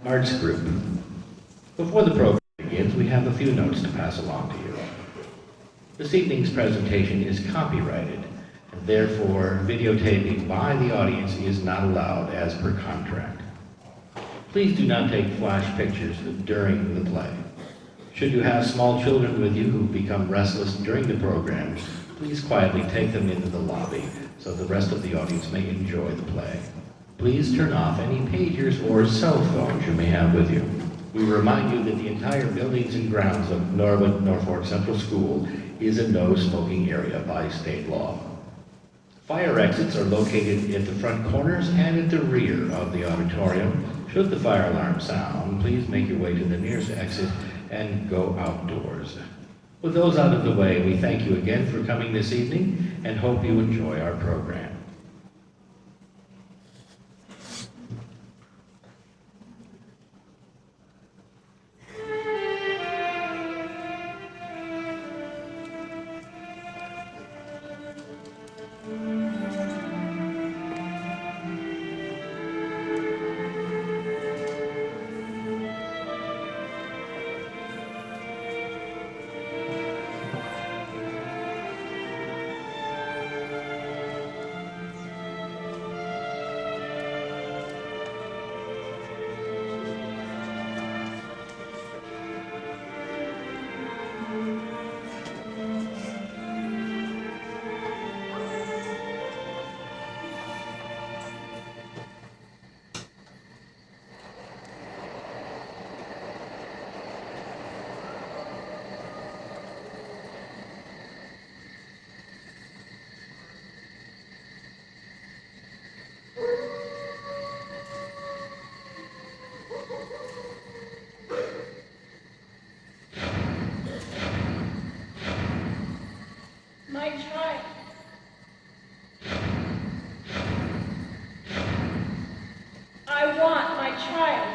Arts Group. Before the program begins, we have a few notes to pass along to you. This evening's presentation is copyrighted, and therefore videotaping by the audience is not allowed as per contract. Please do not take flash pictures during the play. Should you have small children with you who become restless during the program, please quietly take them into the lobby so the rest of the audience may enjoy the play. Please turn off any pagers or cell phones you may have with you. We remind you that the entire buildings and grounds of Norfolk Central School is a no smoking area by state law. Fire exits are located at the front corners and at the rear of the auditorium. Should the fire alarm sound, please make your way to the nearest exit and go outdoors. With those out of the way, we thank you again for coming this evening and hope you enjoy our program. My child. I want my child.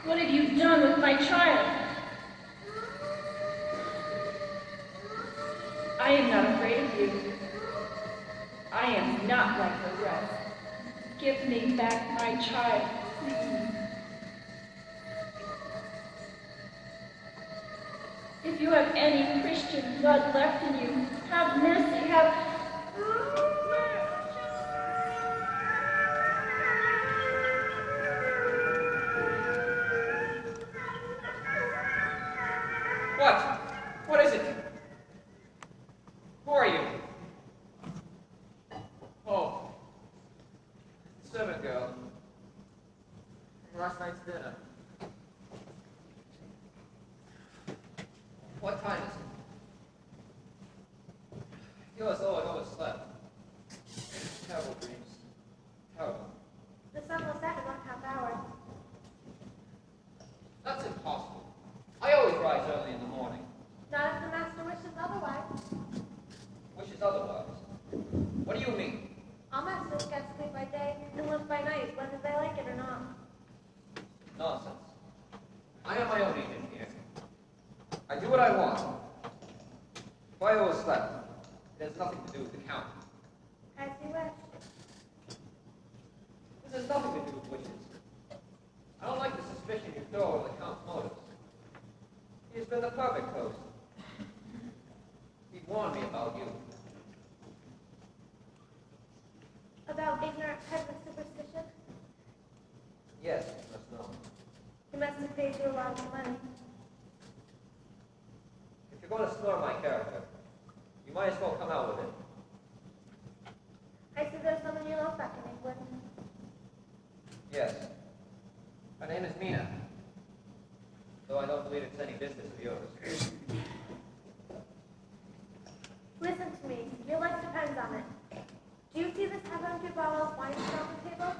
What have you done with my child? I am not afraid of you. I am not like the rest. Give me back my child, please. If you have any Christian blood left in you, have mercy, have... What? What is it? Who are you? Oh. Servant girl. Last night's dinner. What time is it? Feel as though I've overslept. Terrible dreams. Terrible. The sun will set in 1/2 hour. That's impossible. I always rise early in the morning. Not if the master wishes otherwise. Wishes otherwise. What do you mean? All masters get sleep by day and live by night, whether they like it or not. Nonsense. I am my own agent here. I do what I want. If I overslept, it has nothing to do with the count. As you wish. This has nothing to do with wishes. I don't like the suspicion you throw over the count's motives. He has been the perfect host. He warned me about you. About ignorant peasant superstition? Yes, you must know. He must have paid you a lot of money. If you're going to snore my character, you might as well come out with it. I see there's someone you love back in England. Yes. Her name is Mina. Though I don't believe it's any business of yours. Listen to me. Your life depends on it. Do you see this half-empty bottle of wine on the table?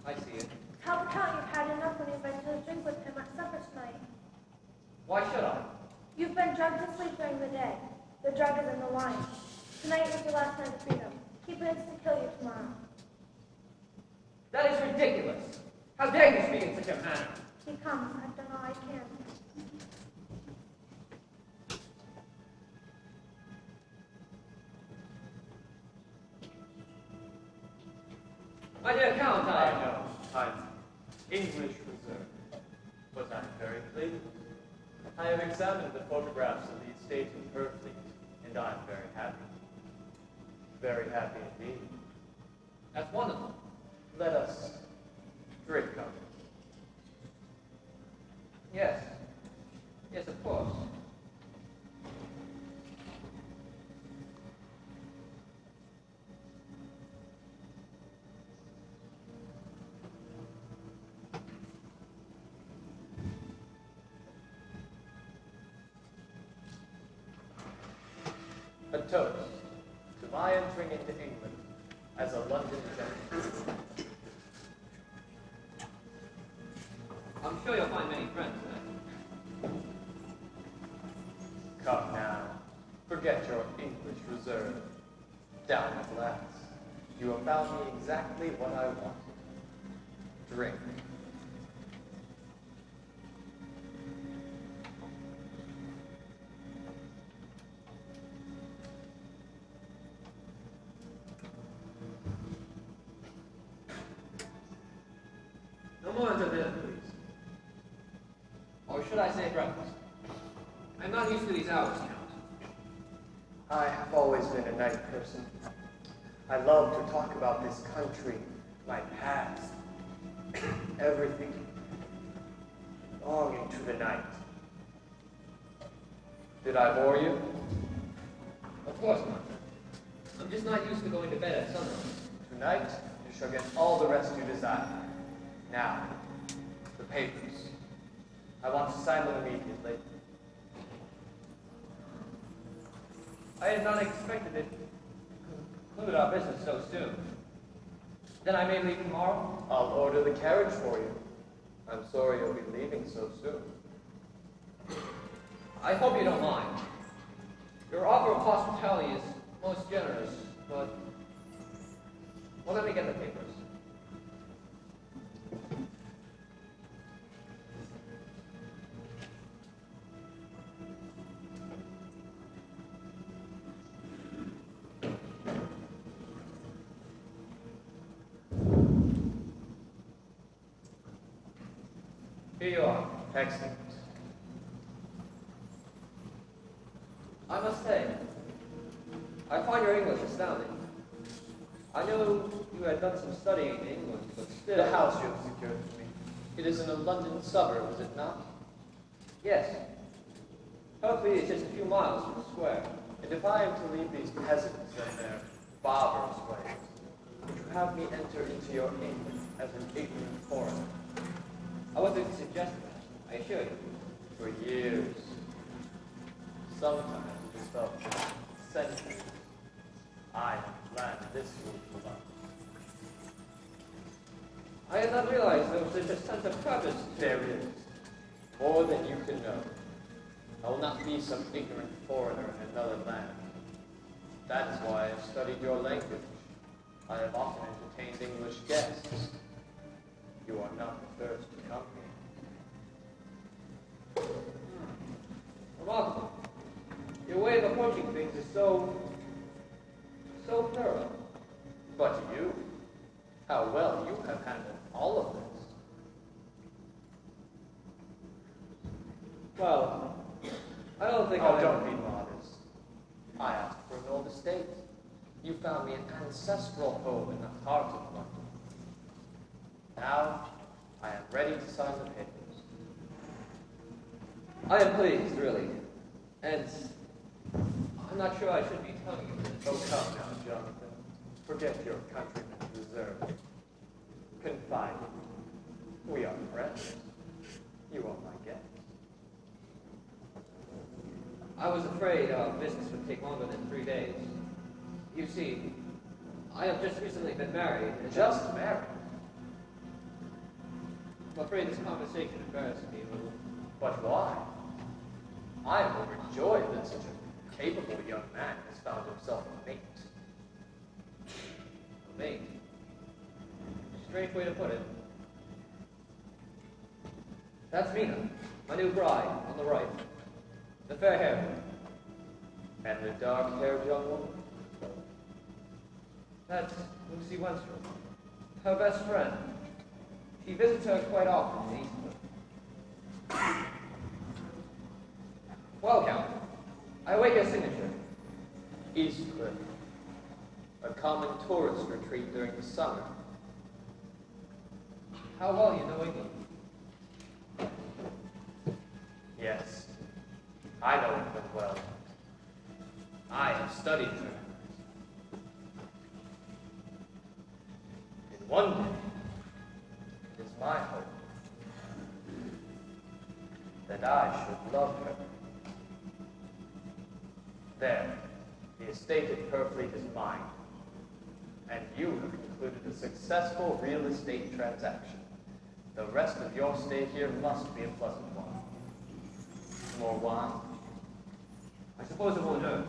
I see it. Tell the count you've had enough when you went to drink with him at supper tonight. Why should I? You've been drugged to sleep during the day. The drug is in the wine. Tonight is your last night of freedom. Keep it to kill you tomorrow. That is ridiculous. How dare you speak in such a manner? He comes. I've done all I can. My dear Count, I know, I'm English reserve, but I'm very pleased. I have examined the photographs of the estate in Purfleet, and I'm very happy. Very happy indeed. That's wonderful. Let us drink of it. Yes. Yes, of course. A toast to my entering into England as a London gentleman. I'm sure you'll find many friends there. Come now, forget your English reserve. Down at last, you have found me exactly what I wanted. Drink. No more until dinner, please. Or should I say breakfast? I'm not used to these hours, Count. I have always been a night person. I love to talk about this country, my past, everything, long into the night. Did I bore you? Of course not. I'm just not used to going to bed at sunrise. Tonight, you shall get all the rest you desire. Now, the papers. I want to sign them immediately. I had not expected it to conclude our business so soon. Then I may leave tomorrow? I'll order the carriage for you. I'm sorry you'll be leaving so soon. I hope you don't mind. Your offer of hospitality is most generous, but... Well, let me get the papers. Here you are. Excellent. I must say, I find your English astounding. I know you had done some studying in England, but still... The house you have secured for me. It is in a London suburb, is it not? Yes. Hopefully it's just a few miles from the square. And if I am to leave these peasants and their barbarous ways, would you have me enter into your England as an ignorant foreigner? I wasn't suggesting that, I assure you. For years. Sometimes it is felt centuries. I have planned this route for life. I had not realized there was such a sense of purpose. There is. More than you can know. I will not be some ignorant foreigner in another land. That is why I have studied your language. I have often entertained English guests. You are not the first to come here. Remarkable. Your way of approaching things is so thorough. But you, how well you have handled all of this. Well, I don't think Oh, I... don't be modest. I asked for an old estate. You found me an ancestral home in the heart of London. Now, I am ready to sign the papers. I am pleased, really. And I'm not sure I should be telling you this. Oh, come now, Jonathan. Forget your countryman's reserve. Confide in me. We are friends. You are my guest. I was afraid our business would take longer than 3 days. You see, I have just recently been married. And Just married. I'm afraid this conversation embarrasses me a little. But why? I am overjoyed that such a capable young man has found himself a mate. A mate. Strange way to put it. That's Mina, my new bride, on the right. The fair-haired one. And the dark-haired young woman? That's Lucy Wenstrom. Her best friend. She visits her quite often in Eastwood. Well, Count, I await your signature. Eastcliff, a common tourist retreat during the summer. How well you know England? Yes, I know England well. I have studied her. And one day, it is my hope that I should love her. There, the estate at Purfleet is mine, and you have concluded a successful real estate transaction. The rest of your stay here must be a pleasant one. More wine? I suppose it won't hurt.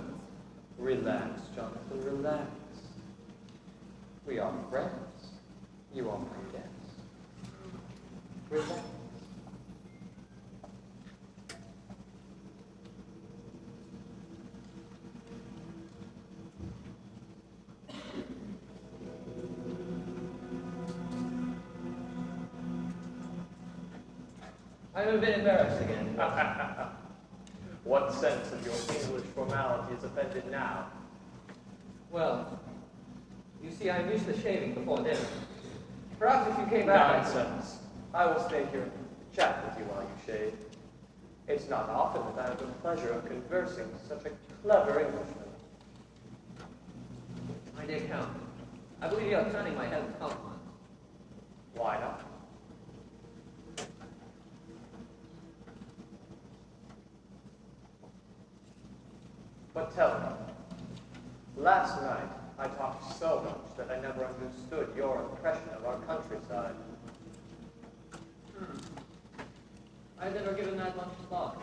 Relax, Jonathan, relax. We are friends. You are my guest. Relax. I'm a bit embarrassed again. What sense of your English formality is offended now? Well, you see, I'm used to shaving before dinner. Perhaps if you came back... Nonsense. I will stay here and chat with you while you shave. It's not often that I have the pleasure of conversing with such a clever Englishman. My dear Count, I believe you are turning my head with compliments. Why not? But tell me, last night I talked so much that I never understood your impression of our countryside. I've never given that much thought.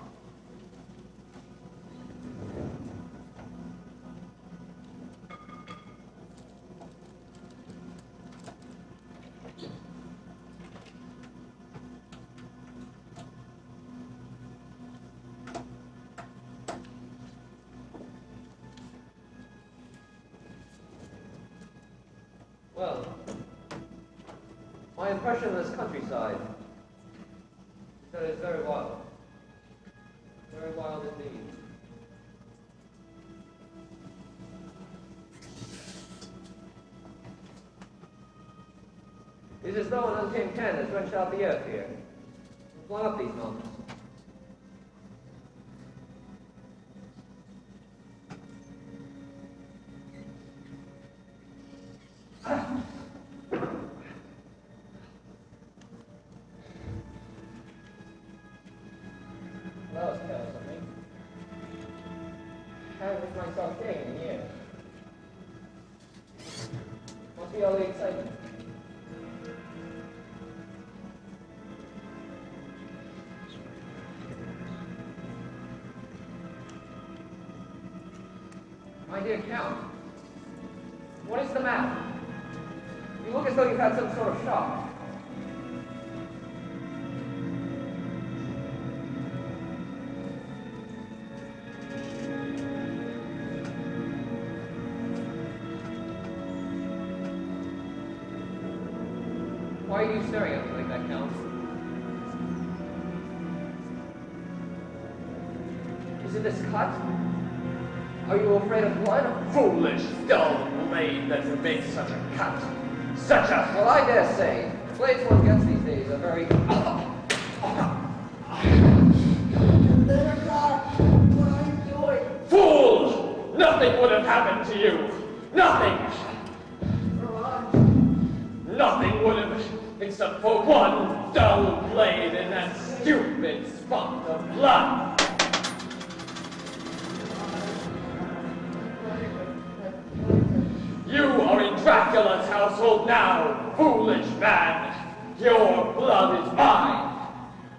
Well, my impression of this countryside is that it's very wild. Very wild indeed. It is as though an untamed hand has wrenched out the earth here and flung up these mountains. Well, let's tell something. I haven't with myself shaving in years. Must be all the excitement. My dear Count, what is the matter? You look as though you've had some sort of shock. Why are you staring at me like that, Count? Is it this cut? Are you afraid of blood? Foolish, dull blade that makes such a cut. Such a... Well, I dare say, the blades one gets these days are very... What are you doing? Fool! Nothing would have happened to you. Nothing. Nothing would have, except for one dull blade in that stupid spot of blood. You are in Dracula's household now, foolish man. Your blood is mine.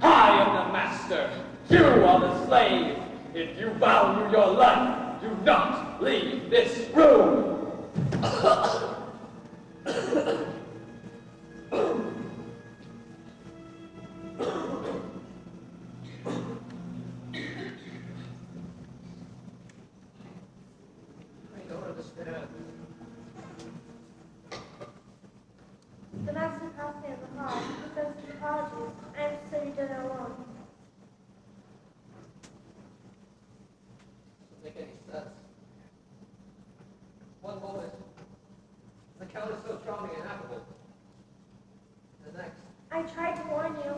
I am the master. You are the slave. If you value your life, do not leave this room. I don't understand. Count is so charming and affable. And next, I tried to warn you.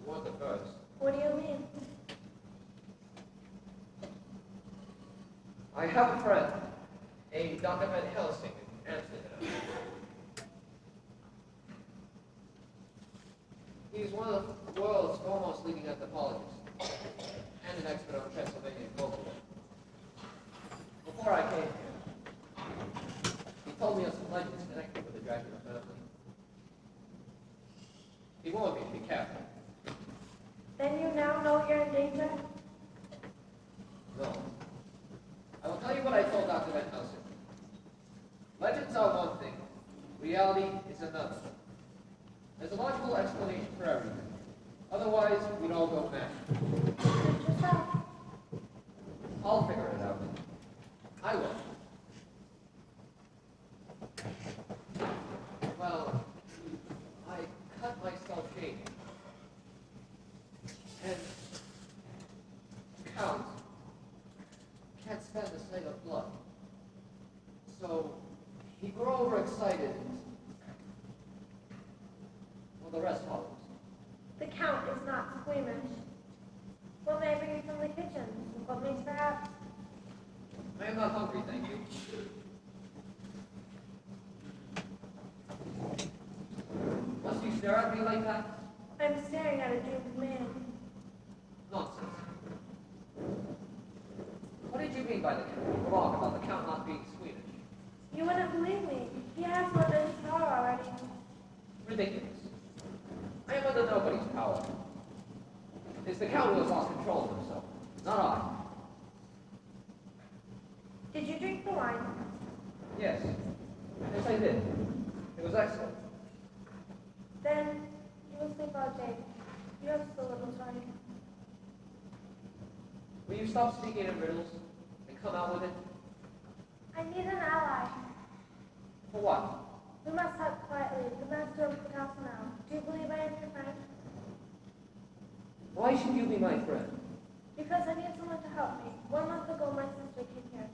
you want the first. What do you mean? I have a friend, a Dr. Van Helsing in Amsterdam. He's one of the world's foremost leading anthropologists and an expert on Transylvanian folklore. Before I came here, he told me of some legends connected with the Dracula family. He warned me to be careful. Then you now know you're in danger? No. I will tell you what I told Dr. Van Helsing. Legends are one thing, reality is another. There's a logical explanation for everything. Otherwise, we'd all go mad. Suit yourself. I'll figure it out. I will. Well, I cut myself shaving. And Count can't stand the sight of blood. So he grew overexcited and well, the rest follows. The Count is not squeamish. What may I bring you from the kitchen? What means perhaps? I am not hungry, thank you. Must you stare at me like that? I'm staring at a doomed man. Nonsense. What did you mean by the remark about the Count not being Swedish? You wouldn't believe me. He has one in his power already. Ridiculous. I am under nobody's power. It's the Count who has lost control of himself, not I. Did you drink the wine? Yes. Yes, I did. It was excellent. Then you will sleep all day. You have so little time. Will you stop speaking in riddles and come out with it? I need an ally. For what? We must talk quietly. The master of the house now. Do you believe I am your friend? Why should you be my friend? Because I need someone to help me. 1 month ago, my sister came here.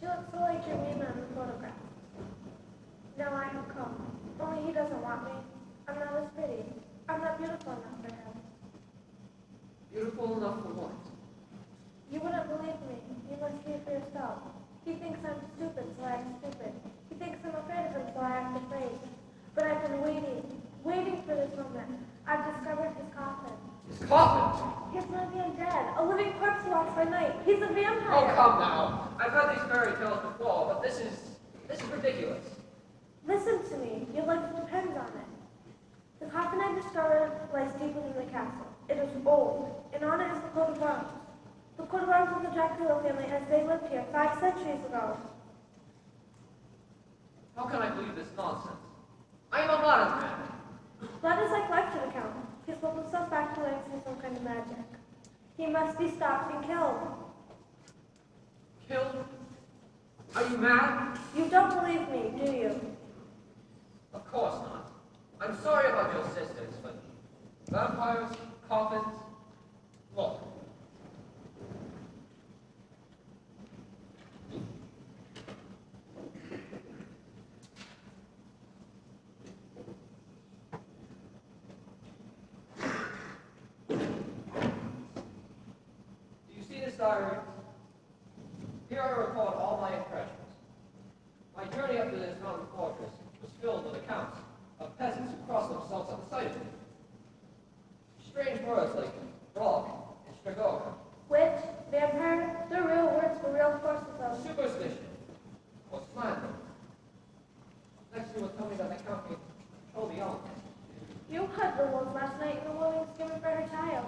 She looks so like your Mima in the photograph. Now I have come. Only he doesn't want me. I'm not as pretty. I'm not beautiful enough for him. Beautiful enough for what? You wouldn't believe me. You must see it for yourself. He thinks I'm stupid, so I act stupid. He thinks I'm afraid of him, so I act afraid. But I've been waiting for this moment. I've discovered his coffin. His coffin? He's not even dead. A living corpse who walks by night. He's a vampire. Oh, come now. I've heard these fairy tales before, but this is ridiculous. Listen to me. Your life depends on it. The coffin I discovered lies deep within the castle. It is old, and on it is the coat of arms. The coat of arms of the Dracula family as they lived here 5 centuries ago. How can I believe this nonsense? I am a modern man. Blood is like life to the Count. He's pulled himself back to life through some kind of magic. He must be stopped and killed. Killed? Are you mad? You don't believe me, do you? Of course not. I'm sorry about your sisters, but vampires, coffins, look. Diary. Here I record all my impressions. My journey up to this mountain fortress was filled with accounts of peasants who crossed themselves at the sight of it. Strange words like frog and stragoga. Witch, vampire, they're real words for real forces though. Superstition or slander. Next you will tell me that the Count can control the elements. You heard the wolves last night and the woman screaming for her child.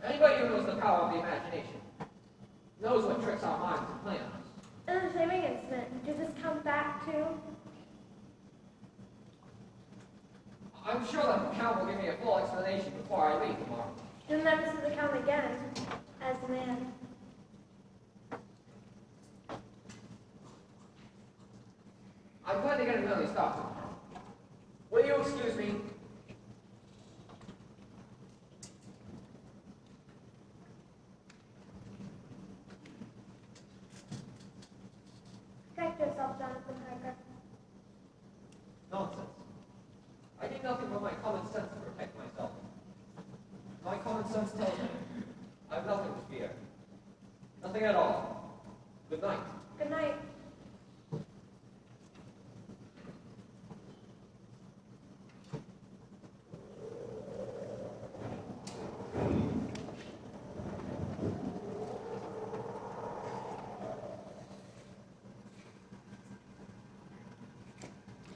Anybody who knows the power of the imagination knows what tricks our minds and play on us. In the shaming incident, did this come back too? I'm sure that the Count will give me a full explanation before I leave tomorrow. You'll never see the Count again, as a man. I plan to get an early start tomorrow. Will you excuse me? Nothing at all. Good night. Good night.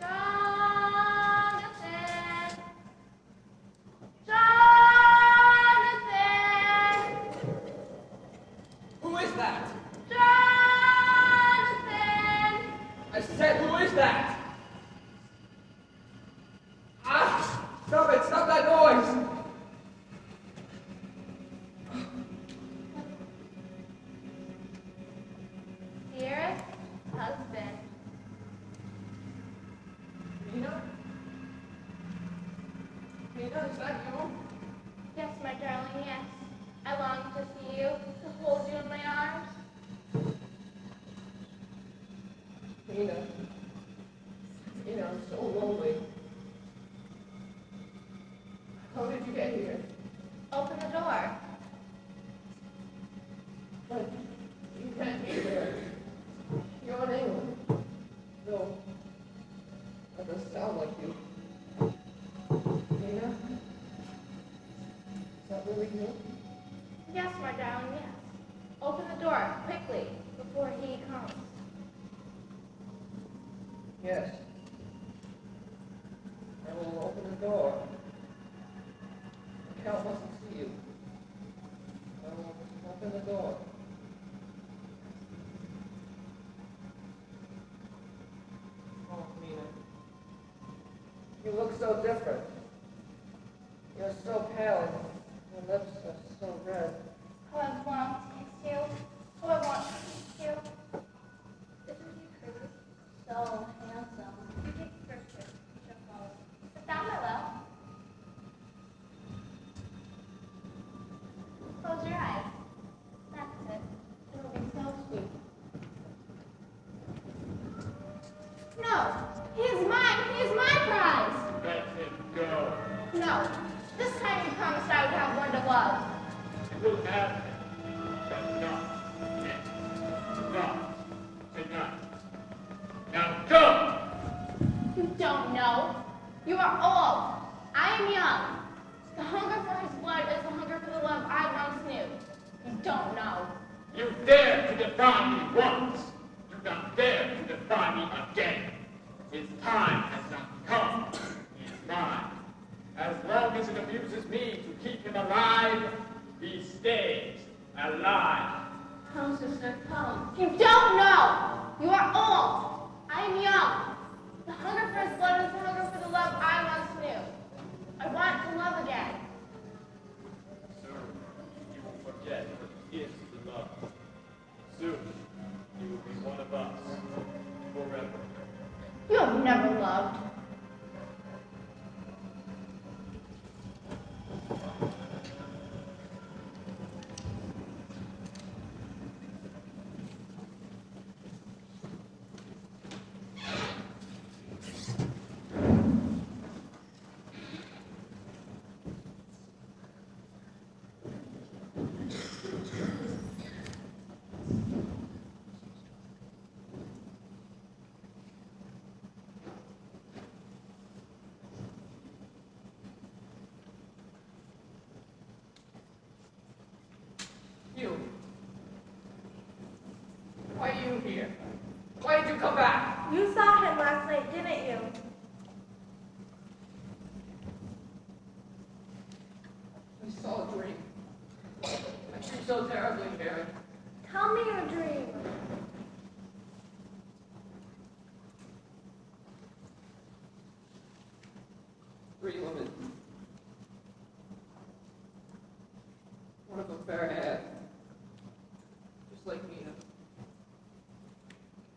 Jonathan! Jonathan! Who is that? Jonathan! I said, who is that? Ah! Stop it! Stop that noise! Dearest husband. Mina? Mina, is that you? Yes, my darling, yes. I long to see you, to hold you in my arms. Mina. Mina, I'm so lonely. How did you get here? Open the door. But you can't be here. You're in England. No. That doesn't sound like you. Mina? Is that really you? Yes, my darling, yes. Open the door, quickly, before he comes. Yes. I will open the door. The Count mustn't see you. I will open the door. Oh, Mina. You look so different. You're so pale and your lips are so red. How I want to kiss you. How I want to kiss you. Isn't he pretty? So handsome. You take the first kiss. You shall follow. Sit down, my love. Close your eyes. That's it. It'll be so sweet. No! He is mine! He is my prize! Let him go. No. This time you promised I would have one to love. You will have him, but not yet. Not tonight. Now go! You don't know. You are old. I am young. The hunger for his blood is the hunger for the love I once knew. You don't know. You dare to defy me once. Do not dare to defy me again. His time has not come. He is mine. As long as it amuses me to keep him alive, he stays alive. Come, sister, come. You don't know. You are old. I am young. The hunger for his blood is the hunger for the love I once knew. I want to love again. Soon you will forget what it is to love. Soon you will be one of us forever. You have never loved. You. Why are you here? Why did you come back? You saw him last night, didn't you? I saw a dream. I dreamed so terribly, Mary. Tell me your dream. Three women. One of them fair hair. Just like Mina.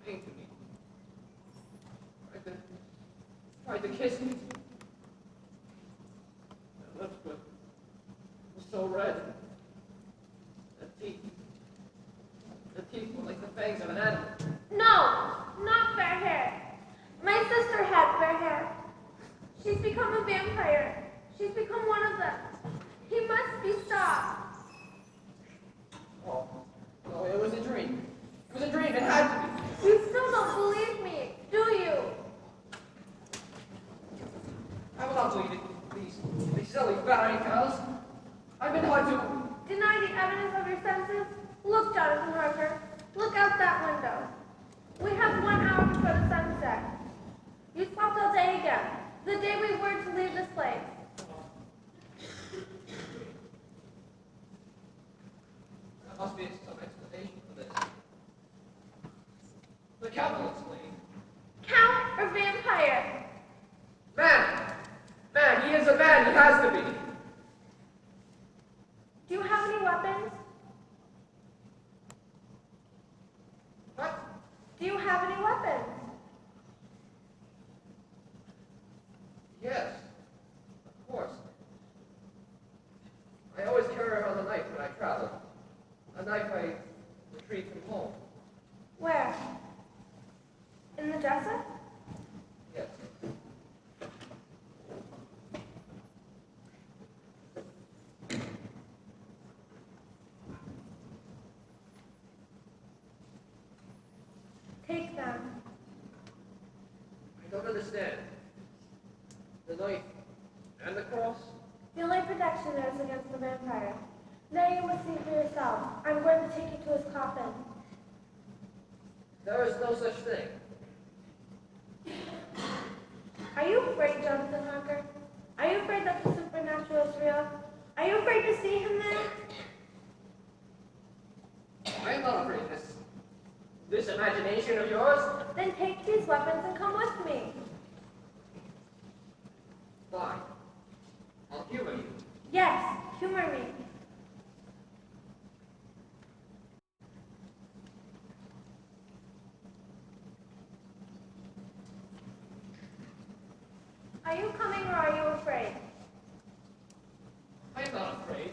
Came to me. Tried to kiss me. Their lips were so red. The teeth were like the fangs of an animal. No, not fair hair. My sister had fair hair. She's become a vampire. She's become one of them. He must be stopped. Oh, no, it was day we were to leave this place. There must be some explanation for this. The Count will explain. Count or vampire? Man! Man, he is a man, he has to be! Do you have any weapons? What? Do you have any weapons? Yes, of course. I always carry around a knife when I travel. A knife I retrieved from home. Where? In the dresser? Yes. Take them. I don't understand. The knife and the cross? The only protection there is against the vampire. Now you must see for yourself. I'm going to take you to his coffin. There is no such thing. Are you afraid, Jonathan Harker? Are you afraid that the supernatural is real? Are you afraid to see him there? I am not afraid of this imagination of yours. Then take these weapons and come with me. Fine. I'll humor you. Yes, humor me. Are you coming or are you afraid? I am not afraid.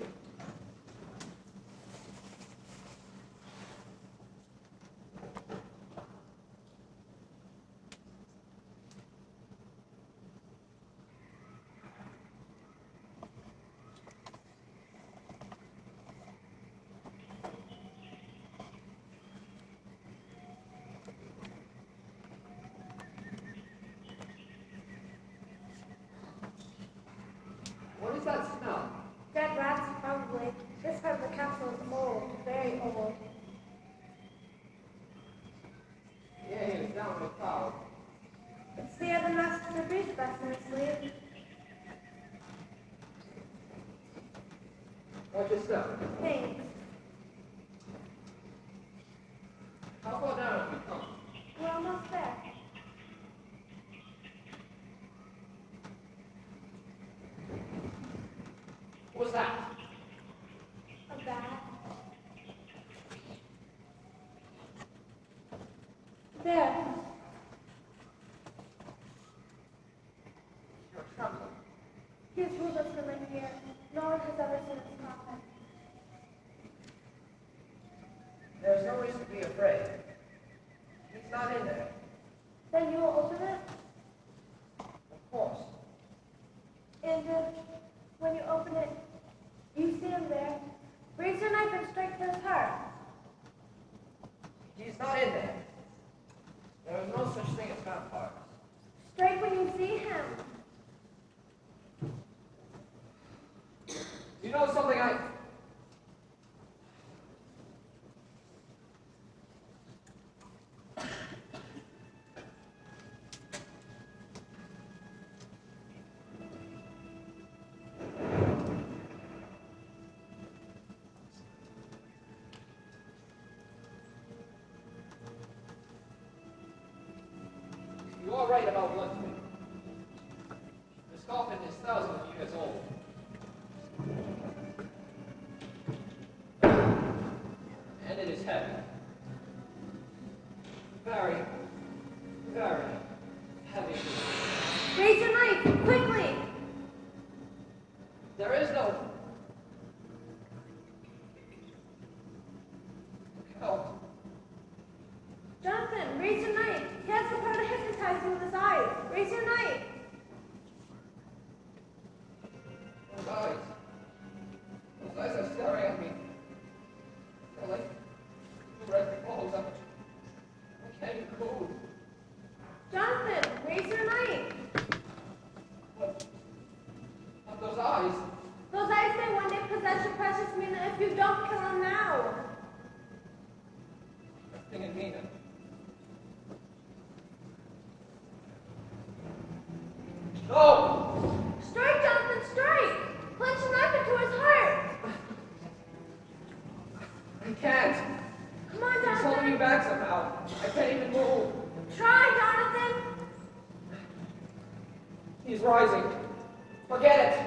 What is that smell? Dead rats, probably. This part of the castle is old, very old. Yeah, it's down in the cloud. It's the other master breeze lesson, sleep. Watch your step. Thanks. How far down have we come? We're almost there. What was that? A bat. There. You're trembling. He has ruled us for many years. No one has ever seen his coffin. There's no reason to be afraid. He's not in there. Then you will open it, Of course. and if, when you open it, you see him there, raise your knife and strike through his heart. He's not in there. There is no such thing as vampires. Strike when you see him. You know something You are right about one thing. This coffin is thousands of years old. And it is heavy. Very, very heavy. Raise your knife, quickly! There is no help. Jonathan, raise your knife. He has the power to hypnotize you with his eyes. Raise your knife. Those eyes. Those eyes are staring at me. They're like red balls. I can't even move. Jonathan, raise your knife. What? Those eyes. Those eyes may one day possess your precious Mina if you don't kill him now. Thing in Mina. can't. Come on, He's holding Jonathan. me back somehow. I can't even move. Try, Jonathan. He's rising. Forget it.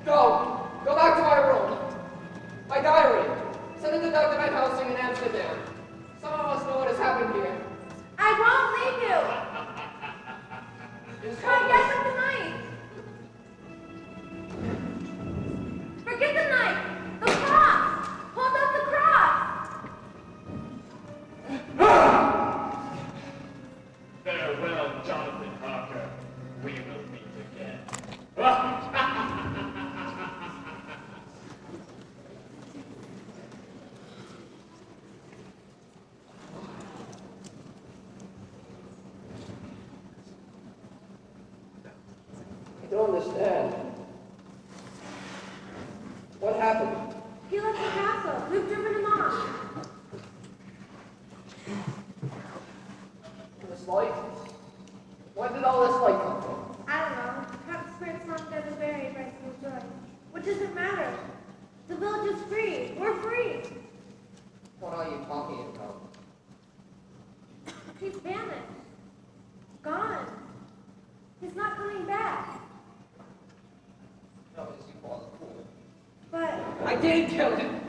Go. Go back to my room. My diary. Send it to Dr. Van Helsing in Amsterdam. Someone must know what has happened here. I won't leave you. It's Try hopeless. again with the knife. Forget the knife. The cross. Hold up the cross. Farewell, Jonathan Parker. We will meet again. I don't understand. What happened? He left the castle. We've driven him off. This light? Where did all this light come from? I don't know. Perhaps spirits locked as a berry by some joy. What does it matter? The village is free. We're free. What are you talking about? He's vanished. Gone. He's not coming back. No, as you call a fool. But I didn't kill him.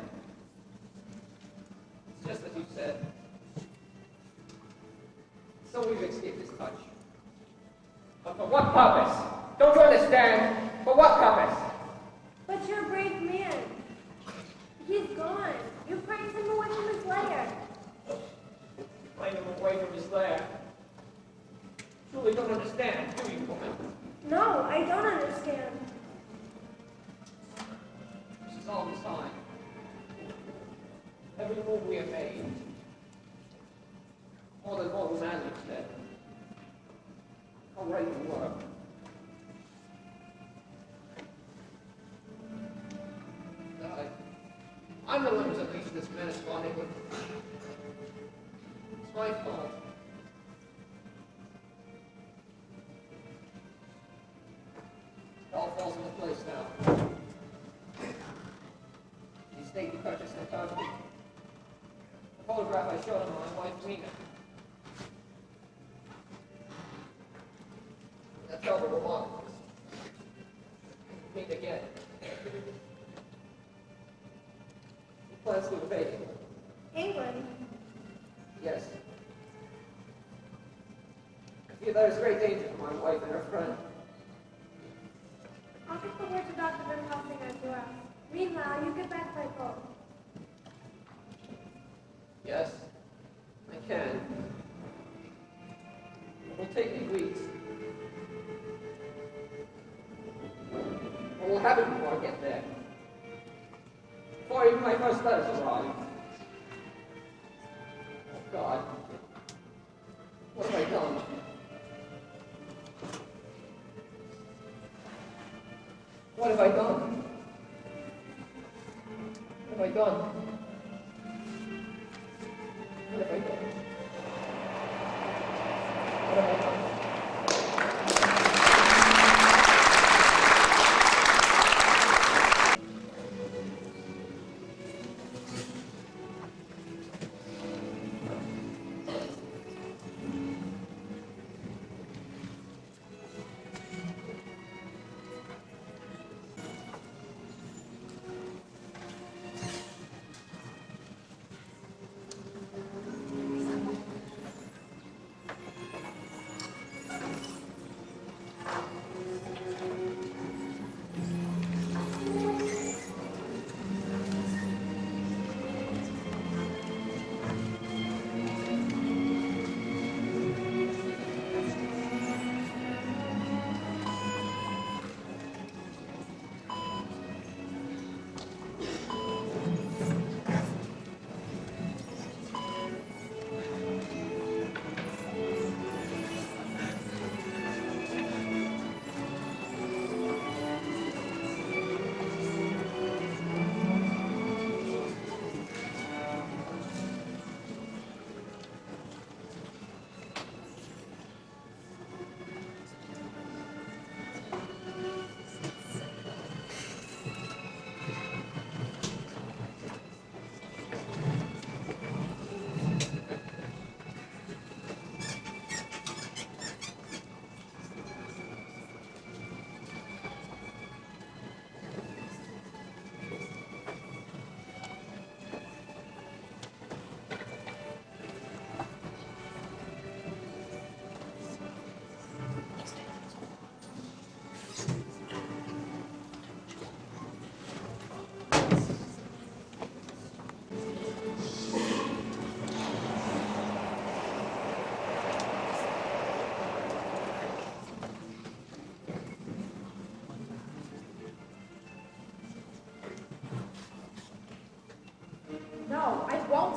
It's just as you said. So we've escaped his touch. But for what purpose? Don't you understand? For what purpose? but you're a brave man. He's gone. You frightened him away from his lair. Find him away from his lair. Truly don't understand, do you, woman? No, I don't understand. This is all the time. Every move we have made. More than mortal man looks dead. How right you were. I'm the one who's unleashed this menace upon England. It's my fault. It all falls into place now. The estate you purchased in Turkey. The photograph I showed him of my wife, Mina. That's how the remark. Meet again. He plans to invade England. England? Yes. I fear there is great danger for my wife and her friend. I'll get the word to Dr. Van Helsing as you asked. Meanwhile, you get back by boat. Yes, I can. It will take me weeks. What will happen before I get there? Before even my first letters arrive? Oh God. What have I done? What have I done? What have I done? What have I done? What have I done?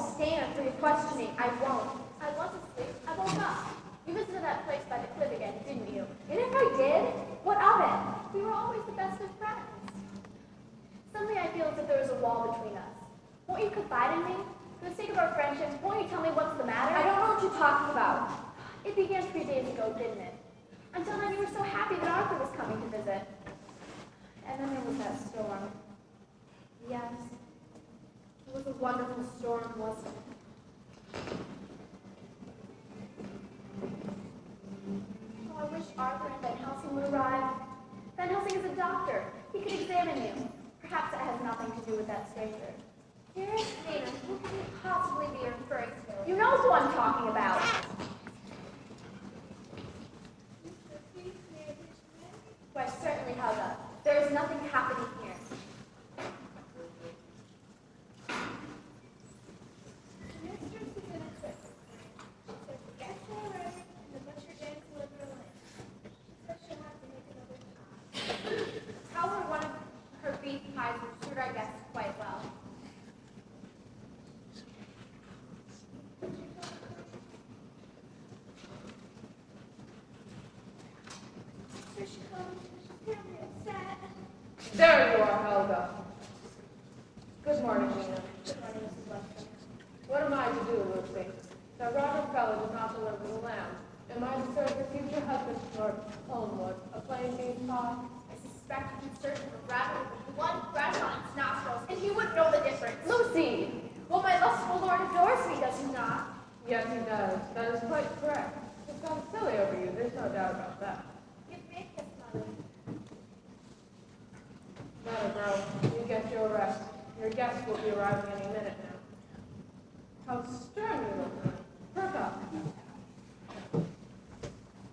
stand for your questioning. I won't. I was asleep. I woke up. You visited that place by the cliff again, didn't you? And if I did, what of it? We were always the best of friends. Suddenly I feel as if there was a wall between us. Won't you confide in me? For the sake of our friendship, won't you tell me what's the matter? I don't know what you're talking about. It began 3 days ago, didn't it? Until then you were so happy that Arthur was coming to visit. And then there was that storm. Yes. It was a wonderful storm, wasn't it? Oh, I wish Arthur and Van Helsing would arrive. Van Helsing is a doctor. He could examine you. Perhaps it has nothing to do with that stranger. Dearest Nina, who can you possibly be referring to? You know who I'm talking about. Why, certainly, Helga. There is nothing happening here. Mistress is in a trip. She said the guests will arrive and the butcher dance will have her lamb. She said she'll have to make another pie. Tell her one of her beef pies would suit our guests quite well. Here she comes. She's terribly upset. There you are, Helga. Good morning, Nina. Good morning, Mrs. Weston. What am I to do, Lucy? That Robert Feller did not deliver the lamb. Am I to serve your future husband, Lord Homewood, a plain beef pie? I suspect you searching for rabbit with blood running on its nostrils, and he wouldn't know the difference. Lucy! Well, my lustful lord adores me, does he not? Yes, he does. That is quite correct. He's gone silly over you. There's no doubt about that. Give me a kiss, Mother. Matter, girl. You get your rest. Your guests will be arriving any minute now. How stern you look, man. Perk up.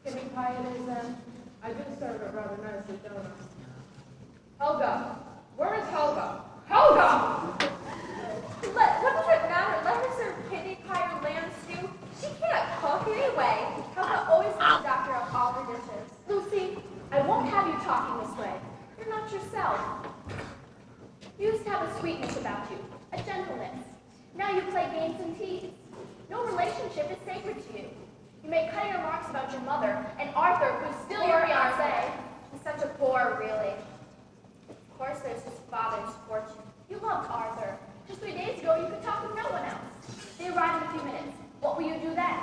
Kidney pie it is, then. I do serve it rather nicely, don't I? Helga! Where is Helga? Helga! What does it matter? Let her serve kidney pie or lamb stew. She can't cook anyway. Helga always has the doctor of all her dishes. Lucy, I won't have you talking this way. You're not yourself. You used to have a sweetness about you, a gentleness. Now you play games and tease. No relationship is sacred to you. You make cutting remarks about your mother, and Arthur, who's still your fiancé. He's such a bore, really. Of course, there's his father's fortune. You loved Arthur. Just 3 days ago, you could talk with no one else. They arrive in a few minutes. What will you do then?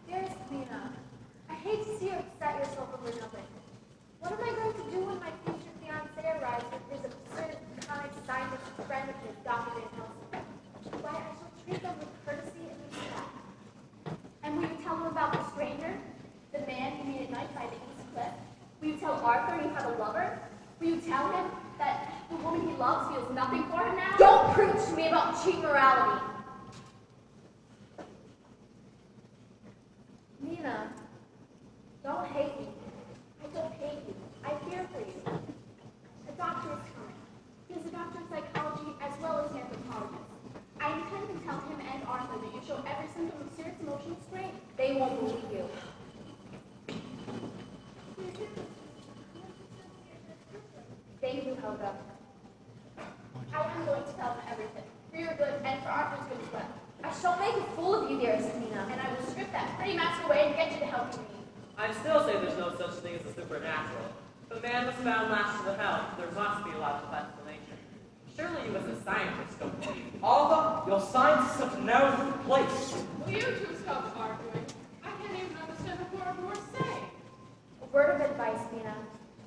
Dearest Mina, I hate to see you upset yourself over nothing. What am I going to do when my future fiancé arrives with his absurd, comic scientist friend of his, Dr. Van Helsing? Why, I shall treat them with courtesy and respect. And will you tell him about the stranger? The man you meet at night by the East Cliff? Will you tell Arthur you have a lover? Will you tell him that the woman he loves feels nothing for him now? Don't preach to me about cheap morality. Nina, don't hate me. I don't hate you. I fear for you. A doctor is coming. He is a doctor of psychology as well as an anthropologist. I intend to tell him and Arthur that you show every symptom of serious emotional strain. They won't believe you. Thank you, Helga. I am going to tell him everything, for your good and for Arthur's good as well. I shall make a fool of you, dearest Nina, and I will strip that pretty mask away and get you the help you need. I still say there's no such thing as the supernatural. If a man was found last to the health, there must be a logical explanation. Surely you as a scientist don't believe. Arthur, your science is such a narrow place. Will you two stop arguing? I can't even understand a word you're saying. A word of advice, Nina.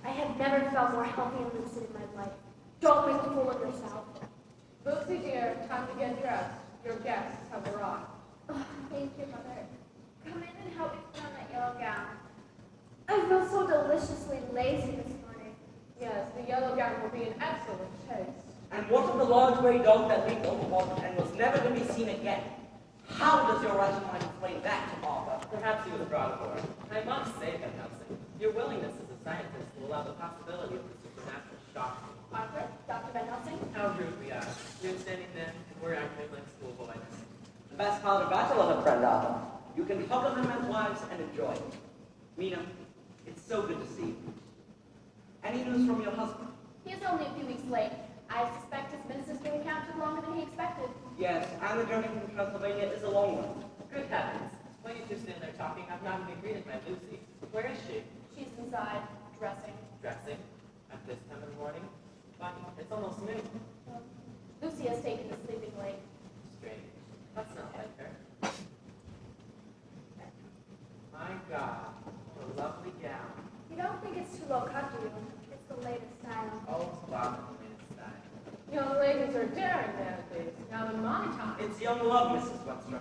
I have never felt more healthy and lucid in my life. Don't make a fool of yourself. Lucy, dear, time to get dressed. Your guests have arrived. Oh, thank you, Mother. Come in and help me put on that yellow gown. I feel so deliciously lazy this morning. Yes, the yellow gown will be in excellent taste. And what of the large grey dog that leaped overboard and was never to be seen again? How does your right mind explain that to Arthur? Perhaps he was brought aboard. I must say, Van Helsing, your willingness as a scientist will allow the possibility of the supernatural shock. Arthur, Dr. Van Helsing? How rude we are. You're standing there, and we're acting like schoolboys. The best part of bachelorhood, friend Arthur. You can hug them as wives and enjoy it. Mina, it's so good to see you. Any news from your husband? He is only a few weeks late. I suspect his ministers will encounter longer than he expected. Yes, and the journey from Transylvania is a long one. Good heavens. While you two stand there talking, I've not even greeted my Lucy. Where is she? She's inside, dressing. Dressing? At this time of the morning? Funny, it's almost noon. Lucy has taken to sleeping late. Strange. That's not like her. My God, what a lovely gown. You don't think it's too low cut, do you? It's the latest style. Oh, Bob, the latest style. Young ladies are daring nowadays. Now in my time. It's young love, Mrs. Webster.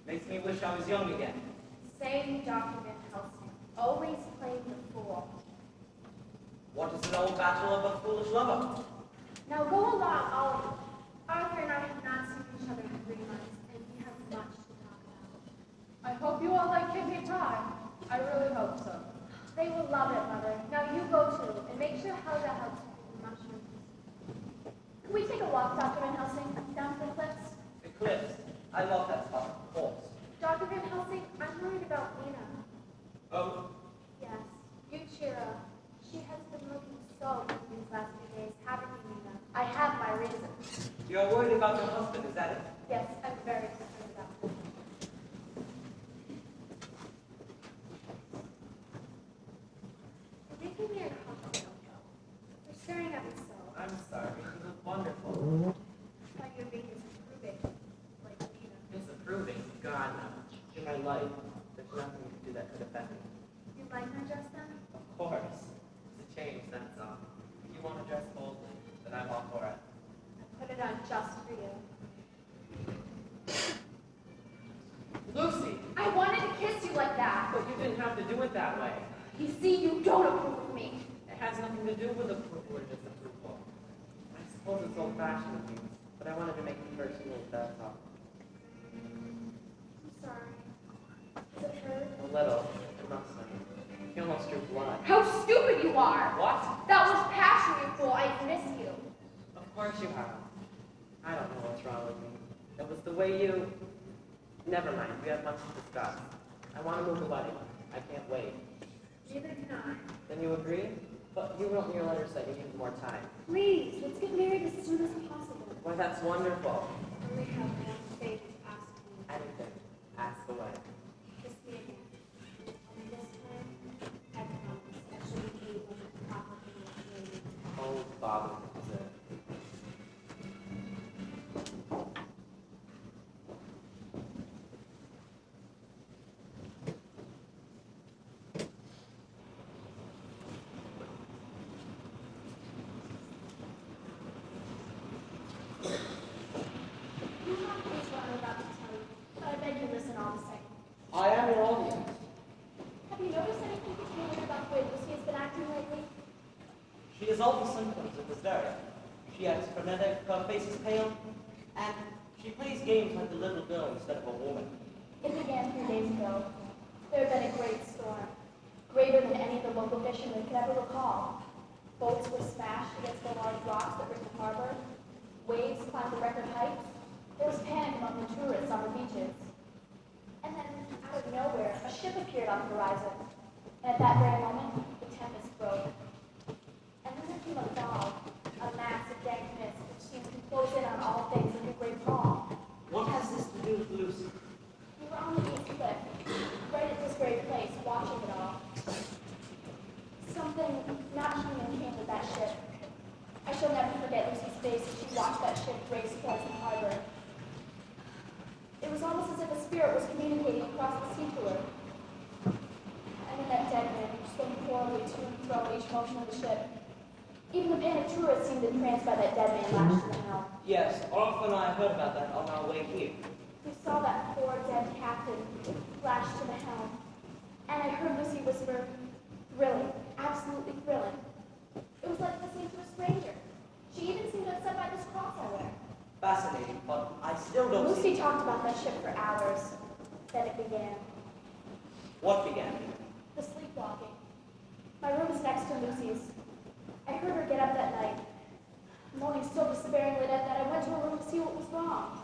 Makes me wish I was young again. Same Dr. Van Helsing. Always playing the fool. What is an old bachelor but foolish lover? Now go along, all of you. Arthur and I have not seen each other in 3 months, and we have much to talk about. I hope you all like kidney pie. I really hope so. They will love it, Mother. Now you go too, and make sure Helga helps you with the mushrooms. Can we take a walk, Dr. Van Helsing, down to the cliffs? Eclipse. I love that spot, of course. Dr. Van Helsing, I'm worried about Nina. Oh, Yes, you cheer up. She has been looking so good these last few days, haven't you, Nina? I have my reasons. you're worried about your husband, is that it? Yes, I'm very concerned about him. You're making me uncomfortable. You're staring at me so. I'm sorry, you look wonderful. I thought you were being disapproving, like Nina. Disapproving? God, no. You're my life. There's nothing you can do that could affect me. You like my dress then? Of course. It's a change, that's all. If you want to dress boldly, then I'm all for it. I put it on just for you. Lucy! I wanted to kiss you like that. But you didn't have to do it that way. You see, you don't approve of me. It has nothing to do with approval or disapproval. I suppose it's old-fashioned of you, but I wanted to make you first move, that's all. I'm sorry. Does it hurt? A little. It must have. You almost drew blood. How stupid you are. What? That was passion, you fool. I miss you. Of course you have. I don't know what's wrong with me. It was the way you... Never mind, we have much to discuss. I want to move the wedding. I can't wait. Neither can I. Then you agree? But you wrote in your letter saying you needed more time. Please, let's get married as soon as possible. Why, that's wonderful. I only have one favor to ask you. Anything. Ask away. Kiss me again. Only this time, I promise I shall be able to properly enjoy you. Oh, Father, is it? You have please what I'm about to tell you, but I beg you listen all the same. I am your audience. Have you noticed anything peculiar about the way Lucy has been acting lately? She has all the symptoms of hysteria. She acts frenetic, her face is pale, and she plays games like a little girl instead of a woman. It began 3 days ago. There had been a great storm, greater than any the local fishermen could ever recall. Boats were smashed against the large rocks that ring the harbor. Waves climbed to record heights. There was panic among the tourists on the beaches. And then, out of nowhere, a ship appeared on the horizon. And at that very moment, the tempest broke. And then there came a fog, a mass of dank mist which seemed to close in on all things like a great pall. What has this to do with Lucy? We were on the east cliff, right at this very place, watching it all. Something not human came with that ship. I shall never forget Lucy's face as she watched that ship race towards the harbor. It was almost as if a spirit was communicating across the sea to her. And then that dead man swung horribly to and fro at each motion of the ship. Even the panicked tourists seemed entranced by that dead man lashed to the helm. Yes, Arthur and I heard about that on our way here. We saw that poor dead captain lashed to the helm. And I heard Lucy whisper, thrilling, absolutely thrilling. It was like listening to a stranger. She even seemed upset by this cross I wear. Fascinating, but I still don't Lucy see... talked about that ship for hours. Then it began. What began? The sleepwalking. My room is next to Lucy's. I heard her get up that night, moaning so despairingly that I went to her room to see what was wrong.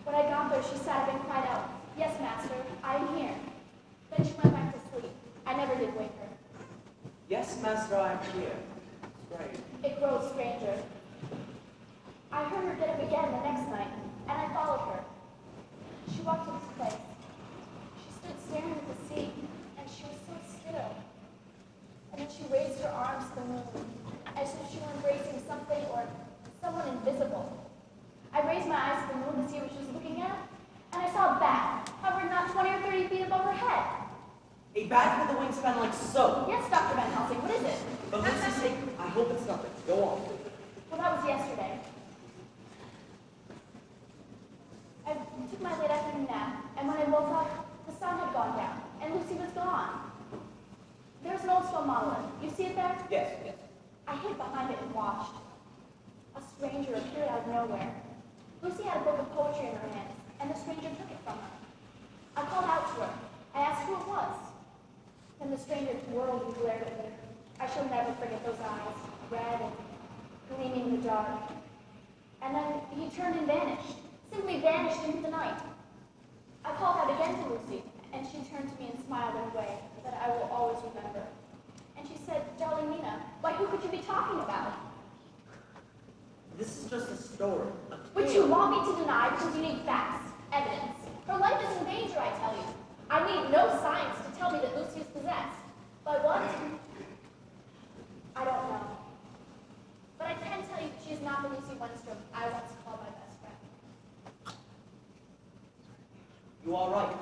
When I got there, she sat up and cried out, "Yes, master, I am here." Then she went back to sleep. I never did wake her. Yes, master, I am here. Strange. It grows stranger. I heard her get up again the next night, and I followed her. She walked to this place. She stood staring at the sea, and she was so still. And then she raised her arms to the moon, as if she were embracing something or someone invisible. I raised my eyes to the moon to see what she was looking at, and I saw a bat hovering not 20 or 30 feet above her head. A bat with a wingspan like so. Yes, Dr. Van Helsing, what is it? For Lucy's sake, I hope it's nothing. Go on. Well, that was yesterday. I took my late afternoon nap, and when I woke up, the sun had gone down, and Lucy was gone. There's an old stone monolith. You see it there? Yes, yes. I hid behind it and watched. A stranger appeared out of nowhere. Lucy had a book of poetry in her hands, and the stranger took it from her. I called out to her. I asked who it was. Then the stranger whirled and glared at me. I shall never forget those eyes, red and gleaming in the dark. And then he turned and vanished, simply vanished into the night. I called out again to Lucy, and she turned to me and smiled in a way that I will always remember. And she said, "Darling Nina, why, who could you be talking about?" This is just a story. Which you want me to deny because you need facts, evidence. Her life is in danger, I tell you. I need no science to tell me that Lucy is possessed. By what? I don't know. But I can tell you that she is not the Lucy Wenstrom I once called my best friend. You are right.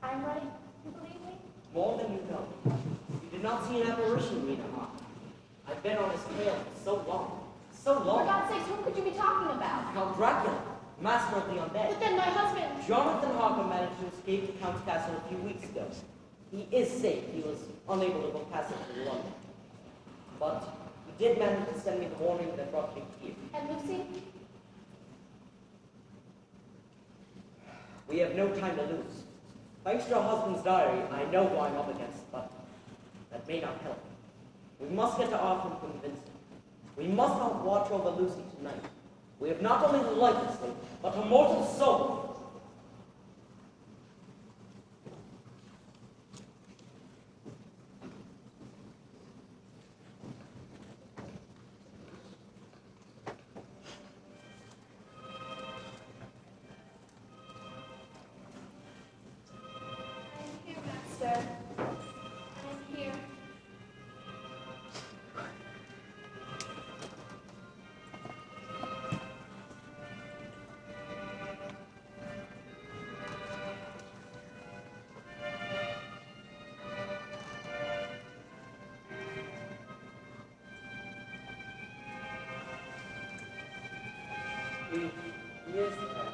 I'm right. You believe me? More than you know. You did not see an apparition, Mina Hawk. I've been on his tail for so long. So For long. God's sakes, whom could you be talking about? Count Dracula, master of the undead. But then my husband... Jonathan Harker managed to escape the Count's castle a few weeks ago. He is safe. He was unable to go past it in London. But he did manage to send me the warning that brought me here. And Lucy? We have no time to lose. Thanks to your husband's diary, I know who I'm up against, but that may not help. We must get to Arthur and convince him. We must not watch over Lucy tonight. We have not only the life at stake, but her mortal soul. I'm here, Master. I'm here. Years ago,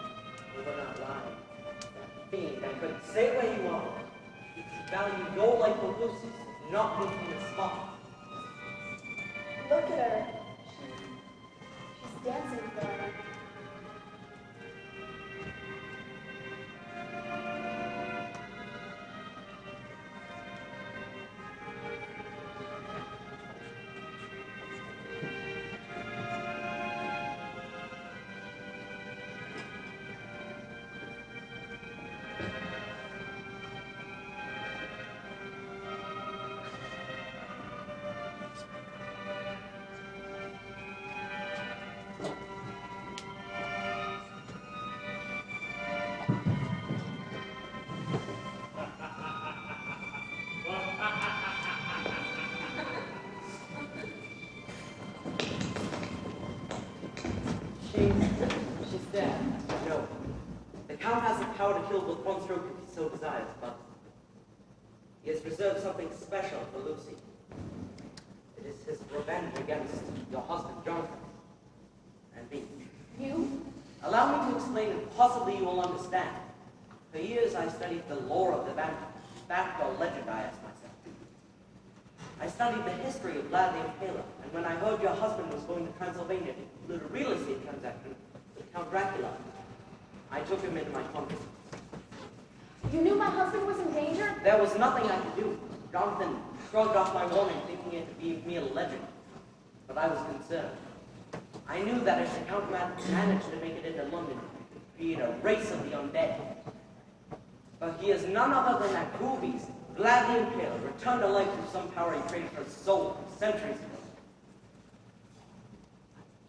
we were not lying. That fiend, I could say where you are. If you value your life for Lucy's, not moving the spot. Look at her. She's dancing for her. She's dead. No. The Count has the power to kill with one stroke if he so desires, but he has reserved something special for Lucy. It is his revenge against your husband, Jonathan, and me. You? Allow me to explain, and possibly you will understand. For years I studied the lore of the vampire. Fact or legend, I asked myself. I studied the history of Vlad the Impaler, and when I heard your husband was going to Transylvania to conclude a real estate transaction with Count Dracula, I took him into my confidence. You knew my husband was in danger? There was nothing I could do. Jonathan shrugged off my warning, thinking it to be mere legend. But I was concerned. I knew that if the Count managed to make it into London, it could create a race of the undead. But he is none other than that cruel beast, Vlad the Impaler, returned to life through some power he traded for his soul centuries ago.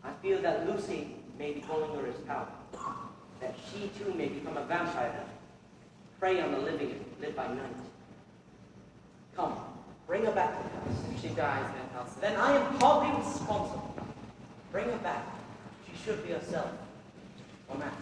I feel that Lucy may be calling her his power, that she too may become a vampire, prey on the living and live by night. Come, bring her back to the house. If she dies, Van Helsing, Then I am partly responsible. Bring her back. She should be herself. Or not.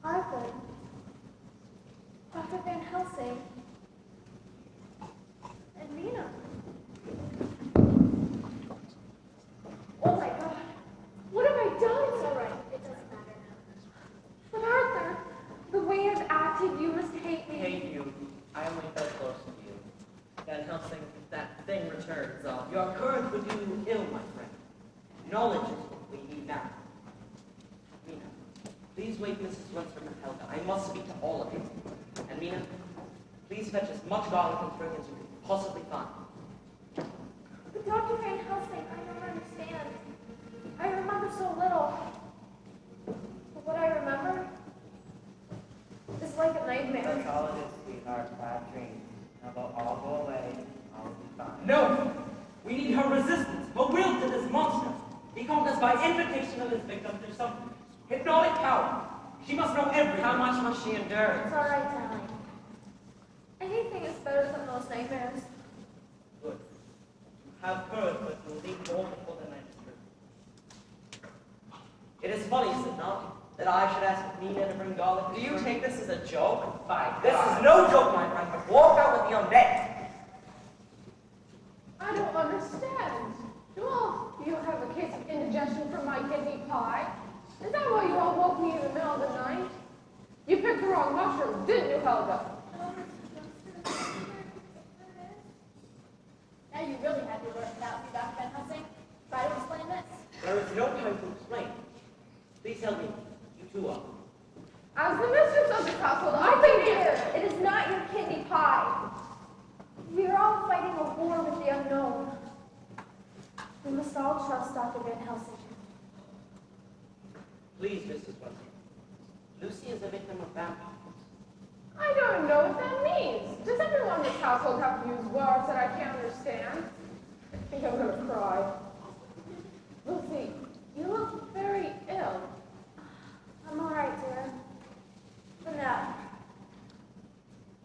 Arthur. Dr. Van Helsing. And Mina. Oh my God. What have I done? It's all right. It doesn't matter now. But Arthur, the way I've acted, you must hate me. hate you. I only felt close to you. Van Helsing, that thing returns. Your courage would do you ill, my friend. Knowledge is what we need now. Mina, please wake Mrs. Wentworth and Helga. I must speak to all of you. And Mina, please fetch as much garlic and spring as you can possibly find. But Dr. Van Helsing, I don't understand. I remember so little. But what I remember is like a nightmare. That's all it is, sweetheart. Bad dreams. Now they'll all go away. I'll be fine. No! We need her resistance, her will to this monster. He conquers by invitation of his victim through some hypnotic power. She must know everything. How much must she endure? It's all right, darling. Anything is better than those nightmares. Good. Have courage, but you'll need more before the night is through. It is funny, is it not, that I should ask Mina to bring garlic? Do you take this as a joke? By This God. is no joke, my friend, but walk out with the undead. I don't understand. Well, you have a case of indigestion from my kidney pie. Is that why you all woke me in the middle of the night? You picked the wrong mushroom, didn't you, Helga? Now you really have your work cut out for you, Dr. Van Helsing. Try to explain this. There is no time to explain. Please tell me, you two are. As the mistress of this household, I Look can here. It is not your kidney pie. We are all fighting a war with the unknown. We must all trust Dr. Van Helsing. Please, Mrs. Wentworth. Lucy is a victim of vampires. I don't know what that means. Does everyone in this household have to use words that I can't understand? I think I'm gonna cry. Lucy, you look very ill. I'm all right, dear. For now.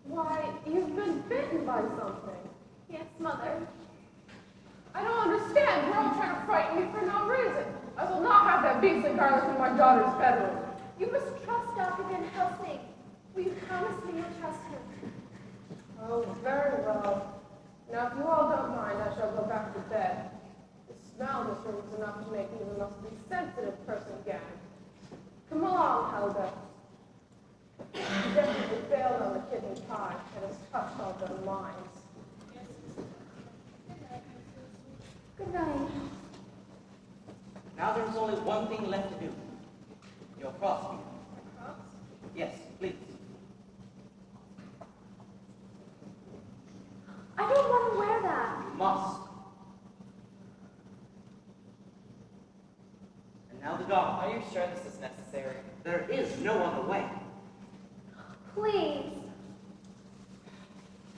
Why, you've been bitten by something. Yes, Mother. I don't understand. You're all trying to frighten me for no reason. I will not have that beastly garlic in my daughter's bedroom. You must trust Dr. Van Helsing. Will you promise me you'll trust him? Oh, very well. Now, if you all don't mind, I shall go back to bed. The smell in this room is enough to make me the most sensitive person again. Come along, Helga. You definitely failed on the kidney pie and has touched all their minds. Good night. Now there is only one thing left to do. Your cross, Mina. Cross? Yes, please. I don't want to wear that. You must. And now the dog. Are you sure this is necessary? There is no other way. Please.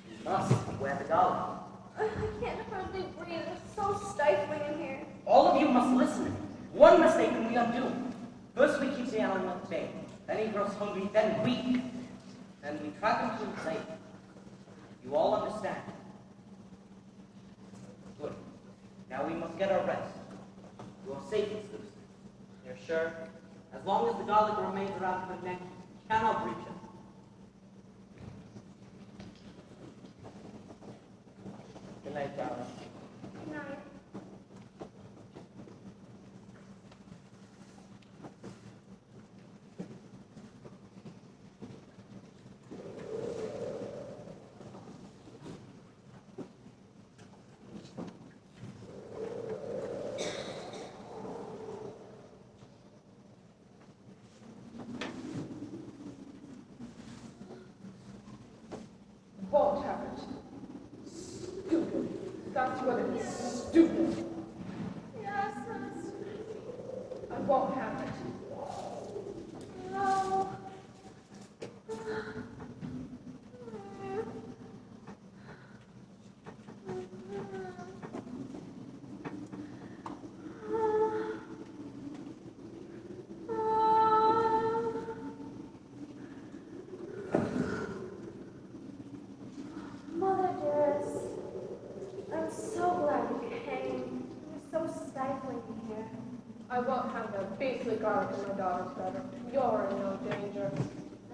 You must wear the garland. I can't hardly breathe. It's so stifling in here. All of you must listen. One mistake and we are doomed. First we keep the animal at bay. Then he grows hungry, then weak. Then we trap him to his lake. You all understand? Good. Now we must get our rest. You are safe, Miss Lucy. You're sure? As long as the garlic remains around her neck, you cannot reach her. Good night, darling. Good night. won't have it. Stupid. That's what it is. Stupid. Yes, I won't have it. no. Mother dearest, I'm so glad you came. It was so stifling here. I won't have that beastly garlic in my daughter's bedroom. You're in no danger.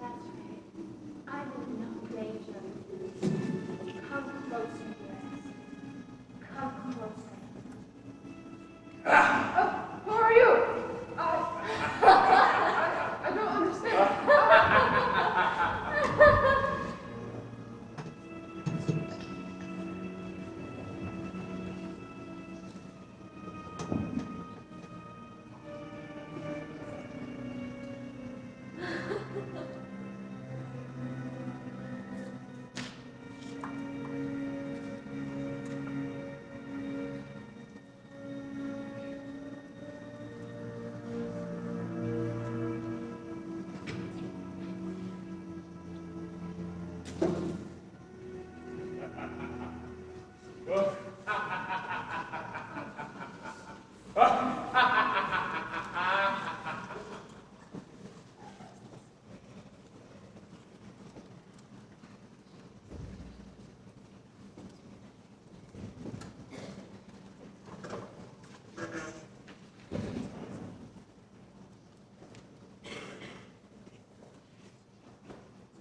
That's right. I'm in no danger. Come closer, dearest. Come closer. Who are you? I don't understand.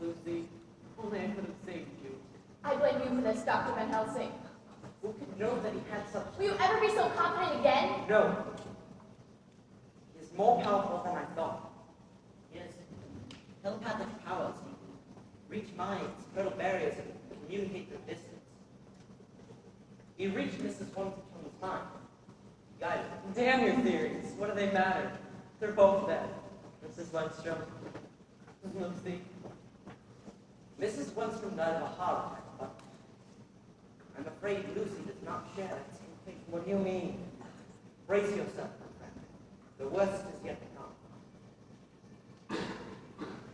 Lucy, only I could have saved you. I blame you for this, Dr. Van Helsing. Who could know that he had such... Will you ever be so confident again? No. He is more powerful than I thought. He has telepathic powers. He reach minds, hurdle barriers, and communicate through distance. He reached Mrs. Wonderton's mind. Guided her. Damn your theories. What do they matter? They're both dead. Mrs. Lundstrom. Lucy. Mrs. Wonderton died of a heart attack, but I'm afraid Lucy does not share that same fate. What do you mean? Brace yourself, my friend. The worst is yet to come.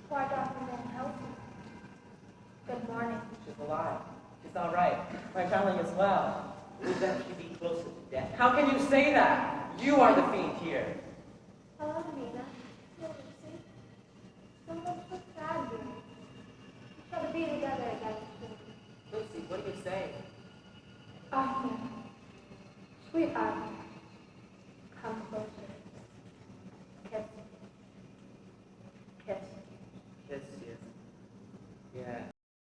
Why, Dr. Van Helsing? Good morning. She's alive. She's all right. My family as well. We'll eventually be closer to death. How can you say that? You are the fiend here. Hello, Nina.